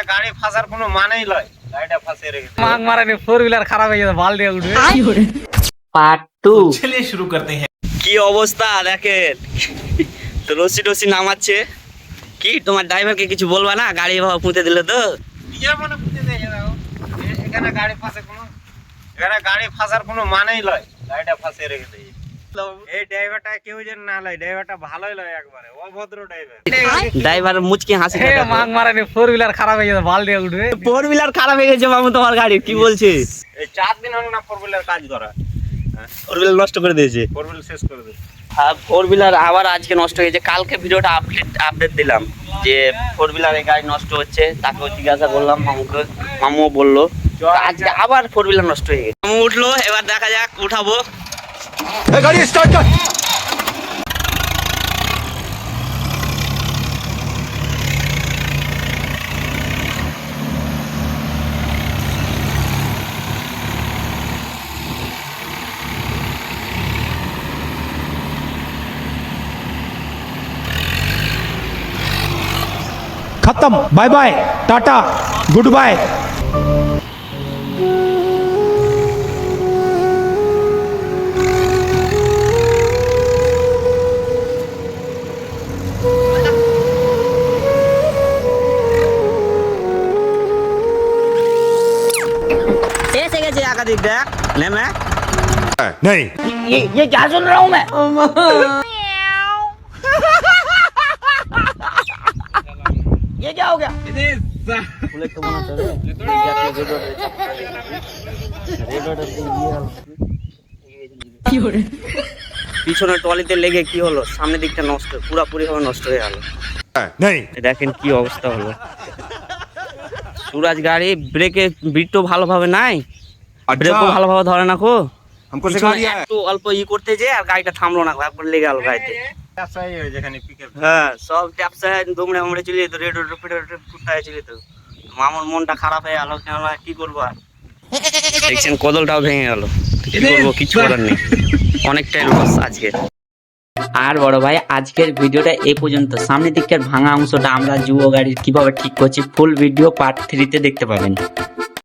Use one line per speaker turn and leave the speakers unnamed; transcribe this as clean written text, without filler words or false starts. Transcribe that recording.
এখানে গাড়ি ফাঁসার কোনো মানেই নয়, গাড়িটা ফাঁসিয়ে রেখেছে।
মাং মারানি 4 হুইলার খারাপ হয়ে গেছে, বাল দিয়ে উঠবে।
পার্ট 2
চলিয়ে শুরু করতে हैं।
কি অবস্থা দেখেন, তো রশি টসি নামাচ্ছে। কি তোমার ড্রাইভারকে কিছু বলবা না? গাড়ি এভাবে পুঁতে দিলে তো
নিজের মনে বুঝতে দেয় দেখো, এখানে গাড়ি ফাঁসে কোনো, এখানে গাড়ি ফাঁসার কোনো মানেই নয়, গাড়িটা ফাঁসিয়ে রেখেছে। এই ড্রাইভারটা কেউ যেন না লয়, ড্রাইভারটা ভালোই লয়, একবারে অভদ্র ড্রাইভার।
ড্রাইভার মুচকি হাসি
হে মাং মারানি 4 হুইলার খারাপ হয়ে গেছে, বাল দিয়ে উঠবে।
4 হুইলার খারাপ হয়ে গেছে মামু তোমার গাড়ি, কি বলছে?
এই 4 দিন হলো না 4 হুইলার কাজ করা,
4 হুইলার নষ্ট করে দিয়েছে।
4 হুইলার শেষ করে দিয়েছে।
হ্যাঁ 4 হুইলার আবার আজকে নষ্ট হয়েছে। কালকে ভিডিওটা আপডেট দিলাম যে 4 হুইলারের গাড়ি নষ্ট হচ্ছে, তাকেও জিজ্ঞাসা করলাম মামুকে, মামুও বললো আজকে আবার 4 হুইলার নষ্ট হয়ে গেছে। মামু উঠলো, এবার দেখা যাক উঠাবো।
গাড়ি স্টার্ট কর।
खत्म, bye bye, tata, goodbye.
এসে গেছে একাধিক দেখ নেমে।
नहीं,
ये क्या सुन रहा हूँ मैं? ये क्या हो गया? পিছনে ট্রলিতে লেগে কি হলো, সামনের দিকটা নষ্ট, পুরোপুরি ভাবে নষ্ট হয়ে গেল।
नहीं,
দেখেন কি অবস্থা হলো। সুরাজ গাড়ি ব্রেকে বিটও ভালোভাবে নাই, ব্রেকও ভালোভাবে ধরে না কো।
हमको
একটু অল্প করতে যে আর গাড়িটা থামলো না, একবার লেগে গেল গাড়িতে।
ব্যবসায়ী হয়ে যেখানে পিকআপ,
হ্যাঁ সব ট্যাপসা দুমড়ে মুমড়ে চলে যেত, রেড রোড ফেটে ফুটায় চলে যেত। মামুর মনটা খারাপ হয়ে গেল, কেন কি করবো আর। দেখছেন কদলটাও ভেঙে গেল, কি করবো, কিছু করার নেই, অনেকটাই লস আজকে। আর বড় ভাই আজকের ভিডিওটা এই পর্যন্ত। সামনের দিকের ভাঙা অংশটা আমরা যুব গাড়ির কিভাবে ঠিক করছি ফুল ভিডিও পার্ট 3 তে দেখতে পাবেন।